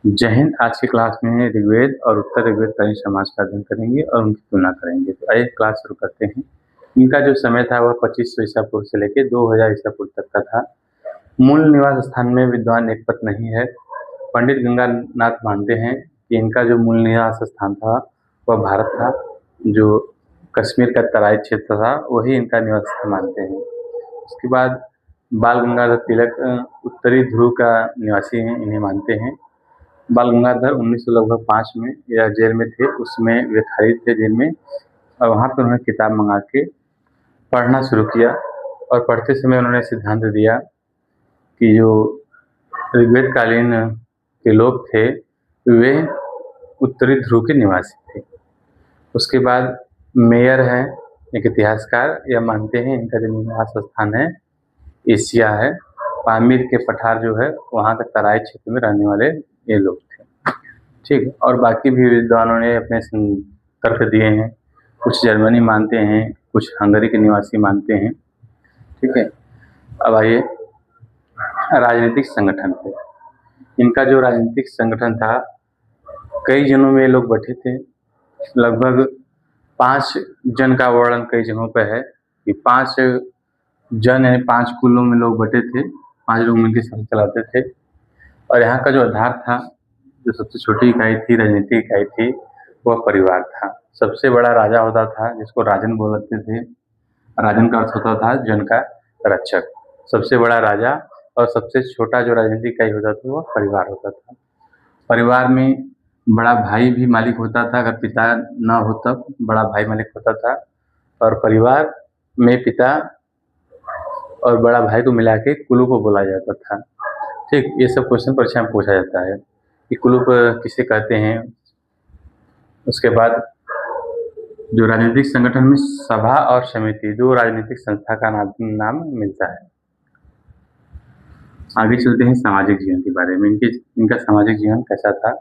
जय हिंद। आज की क्लास में ऋग्वेद और उत्तर ऋग्वेद कालीन समाज का अध्ययन करेंगे और उनकी तुलना करेंगे। तो आइए क्लास शुरू करते हैं। इनका जो समय था वह 2500 ईसा पूर्व से लेकर 2000 ईसा पूर्व तक का था। मूल निवास स्थान में विद्वान एकमत नहीं है। पंडित गंगानाथ मानते हैं कि इनका जो मूल निवास स्थान था वह भारत था। जो कश्मीर का तराई क्षेत्र था वही इनका निवास स्थान मानते हैं। उसके बाद बाल गंगाधर तिलक उत्तरी ध्रुव का निवासी हैं, इन्हें मानते हैं। बाल गंगाधर 1905 में या जेल में थे, उसमें वे खाली थे जेल में, और वहाँ पर उन्होंने किताब मंगा के पढ़ना शुरू किया। और पढ़ते समय उन्होंने सिद्धांत दिया कि जो ऋग्वेद कालीन के लोग थे वे उत्तरी ध्रुव के निवासी थे। उसके बाद मेयर है एक इतिहासकार, यह मानते हैं इनका जो निवास स्थान है एशिया है। पामीर के पठार जो है वहाँ के तराई क्षेत्र में रहने वाले ये लोग थे। ठीक है, और बाकी भी विद्वानों ने अपने तर्क दिए हैं। कुछ जर्मनी मानते हैं, कुछ हंगरी के निवासी मानते हैं। ठीक है, अब आइए राजनीतिक संगठन पे। इनका जो राजनीतिक संगठन था, कई जनों में लोग बटे थे। लगभग 5 जन का वर्णन कई जगहों पर है कि 5 जन है, 5 कुलों में लोग बटे थे। 5 लोग मिलकर शासन चलाते थे। और यहाँ का जो आधार था, जो सबसे छोटी इकाई थी, राजनीतिक इकाई थी, वह परिवार था। सबसे बड़ा राजा होता था जिसको राजन बोलते थे। राजन का अर्थ होता था जन का रक्षक। सबसे बड़ा राजा और सबसे छोटा जो राजनीतिक इकाई होता था वह परिवार होता था। परिवार में बड़ा भाई भी मालिक होता था, अगर पिता न हो तब बड़ा भाई मालिक होता था। और परिवार में पिता और बड़ा भाई को मिला के कुलों को बोला जाता था। ठीक, ये सब क्वेश्चन परीक्षा में पूछा जाता है कि कुलूप किसे कहते हैं। उसके बाद जो राजनीतिक संगठन में सभा और समिति, 2 राजनीतिक संस्था का नाम मिलता है। आगे चलते हैं सामाजिक जीवन के बारे में। इनका सामाजिक जीवन कैसा था।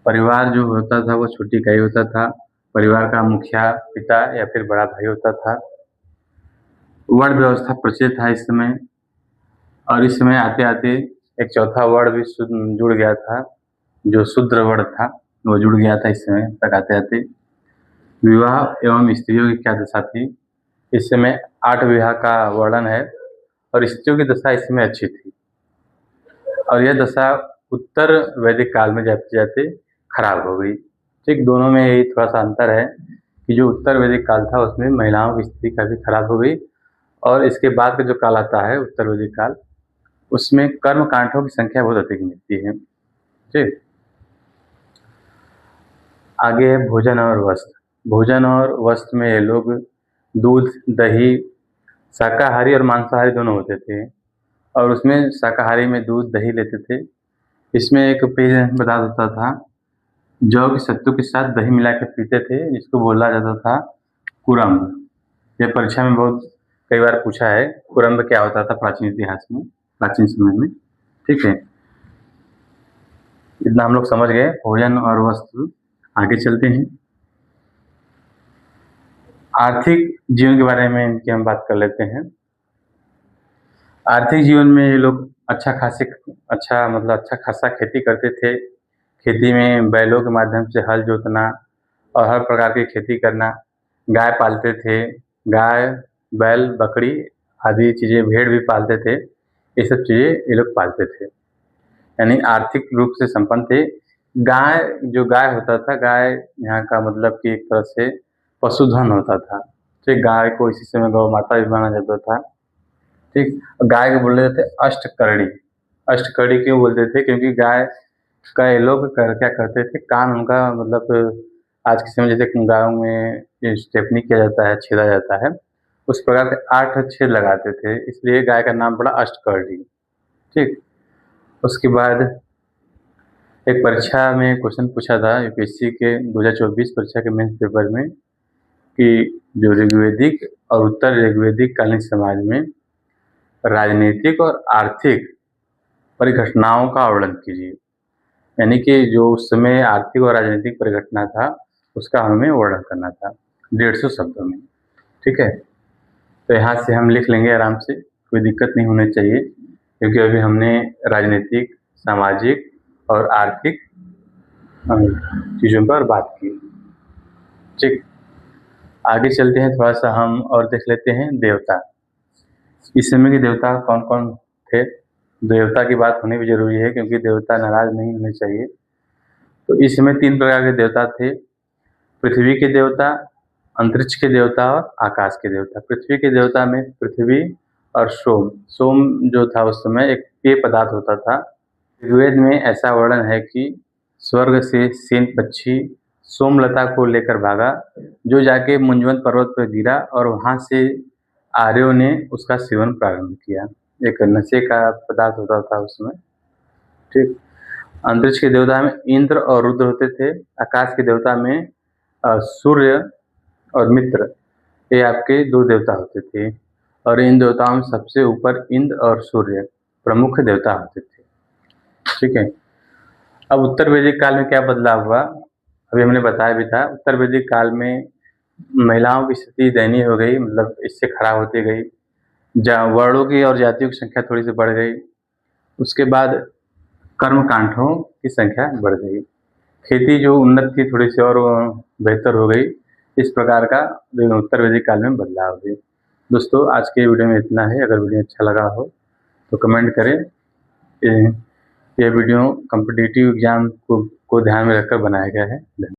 परिवार जो होता था वो छोटी इकाई होता था। परिवार का मुखिया पिता या फिर बड़ा भाई होता था। वर्ण व्यवस्था प्रचलित था इस समय, और इस समय आते आते एक चौथा वर्ण भी जुड़ गया था, जो शूद्र वर्ण था वो जुड़ गया था इस समय तक आते आते। विवाह एवं स्त्रियों की क्या दशा थी। इस समय 8 विवाह का वर्णन है, और स्त्रियों की दशा इस समय अच्छी थी। और यह दशा उत्तर वैदिक काल में जाते जाते खराब हो गई। ठीक, दोनों में यही थोड़ा सा अंतर है कि जो उत्तर वैदिक काल था उसमें महिलाओं की स्थिति काफ़ी खराब हो गई, और इसके बाद का जो काल आता है उत्तर वैदिक काल, उसमें कर्म कांडों की संख्या बहुत अधिक मिलती है। ठीक, आगे है भोजन और वस्त्र। भोजन और वस्त्र में ये लोग दूध, दही, शाकाहारी और मांसाहारी दोनों होते थे, और उसमें शाकाहारी में दूध दही लेते थे। इसमें एक पेय पदार्थ होता था, जौ की सत्तू के साथ दही मिला के पीते थे, जिसको बोला जाता था कुरम्ब। यह परीक्षा में बहुत कई बार पूछा है, कुरम्ब क्या होता था प्राचीन इतिहास में, प्राचीन समय में। ठीक है, इतना हम लोग समझ गए भोजन और वस्त्र। आगे चलते हैं आर्थिक जीवन के बारे में, इनकी हम बात कर लेते हैं। आर्थिक जीवन में ये लोग अच्छा खासा खेती करते थे। खेती में बैलों के माध्यम से हल जोतना और हर प्रकार की खेती करना। गाय पालते थे, गाय, बैल, बकरी आदि चीज़ें, भेड़ भी पालते थे। ये सब चीज़ें ये लोग पालते थे, यानी आर्थिक रूप से संपन्न थे। गाय होता था, गाय यहाँ का मतलब कि एक तरह से पशुधन होता था। ठीक, गाय को इसी समय गौ माता भी माना जाता था। ठीक, गाय को बोलते थे अष्टकर्णी। अष्टकर्णी क्यों बोलते थे, क्योंकि गाय का ये लोग क्या करते थे, कान उनका मतलब आज के समय जैसे गायों में स्टेपनी किया जाता है, छेदा जाता है, उस प्रकार के 8 छेद लगाते थे, इसलिए गाय का नाम पड़ा अष्टकर्णी। ठीक, उसके बाद एक परीक्षा में क्वेश्चन पूछा था यूपीएससी के 2024 परीक्षा के मेंस पेपर में कि जो ऋग्वेदिक और उत्तर ऋग्वेदिक कालीन समाज में राजनीतिक और आर्थिक परिघटनाओं का वर्णन कीजिए। यानी कि जो उस समय आर्थिक और राजनीतिक परिघटना था उसका हमें वर्णन करना था 150 शब्दों में। ठीक है, तो यहाँ से हम लिख लेंगे आराम से, कोई दिक्कत नहीं होनी चाहिए, क्योंकि अभी हमने राजनीतिक, सामाजिक और आर्थिक चीज़ों पर बात की। ठीक, आगे चलते हैं, थोड़ा सा हम और देख लेते हैं देवता। इस समय के देवता कौन कौन थे? देवता की बात होनी भी जरूरी है क्योंकि देवता नाराज नहीं होने चाहिए। तो इस समय 3 प्रकार के देवता थे: पृथ्वी के देवता, अंतरिक्ष के देवता और आकाश के देवता। पृथ्वी के देवता में पृथ्वी और सोम। सोम जो था उस समय एक पेय पदार्थ होता था। ऋग्वेद में ऐसा वर्णन है कि स्वर्ग से सेन पक्षी सोमलता को लेकर भागा, जो जाके मुंजवन पर्वत पर गिरा और वहाँ से आर्यों ने उसका सेवन प्रारंभ किया। एक नशे का पदार्थ होता था उसमें। ठीक, अंतरिक्ष के देवता में इंद्र और रुद्र होते थे। आकाश के देवता में सूर्य और मित्र, ये आपके 2 देवता होते थे। और इन देवताओं में सबसे ऊपर इंद्र और सूर्य प्रमुख देवता होते थे। ठीक है, अब उत्तर वैदिक काल में क्या बदलाव हुआ, अभी हमने बताया भी था। उत्तर वैदिक काल में महिलाओं की स्थिति दयनीय हो गई, मतलब इससे खराब होती गई। वर्णों की और जातियों की संख्या थोड़ी सी बढ़ गई। उसके बाद कर्मकांडों की संख्या बढ़ गई। खेती जो उन्नत थी थोड़ी सी और बेहतर हो गई। इस प्रकार का उत्तर वैदिक काल में बदलाव हुए। दोस्तों, आज के वीडियो में इतना है। अगर वीडियो अच्छा लगा हो तो कमेंट करें। ये वीडियो कॉम्पिटिटिव एग्जाम को ध्यान में रखकर बनाया गया है।